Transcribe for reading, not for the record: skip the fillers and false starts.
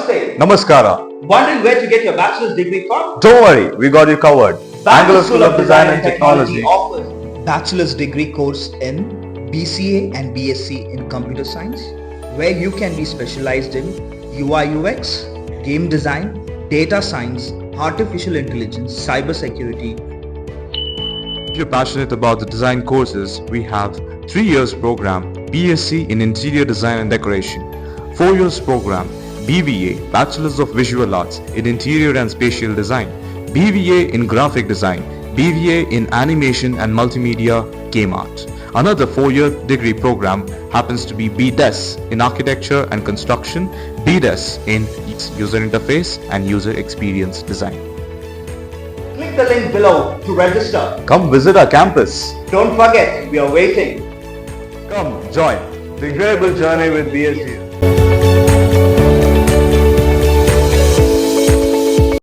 Namaste. Namaskara. Wondering where to get your bachelor's degree from? Don't worry, we got you covered. Bangalore School of Design and Technology. offers bachelor's degree course in BCA and BSc in computer science, where you can be specialized in UI UX, game design, data science, artificial intelligence, cyber security. If you're passionate about the design courses, we have 3 years program BSc in Interior Design and Decoration, 4 years program BVA Bachelor's of Visual Arts in Interior and Spatial Design, BVA in Graphic Design, BVA in Animation and Multimedia Game Art. Another 4-year degree program happens to be BDES in Architecture and Construction, BDES in User Interface and User Experience Design. Click the link below to register. Come visit our campus. Don't forget, we are waiting. Come join the incredible journey with BSc.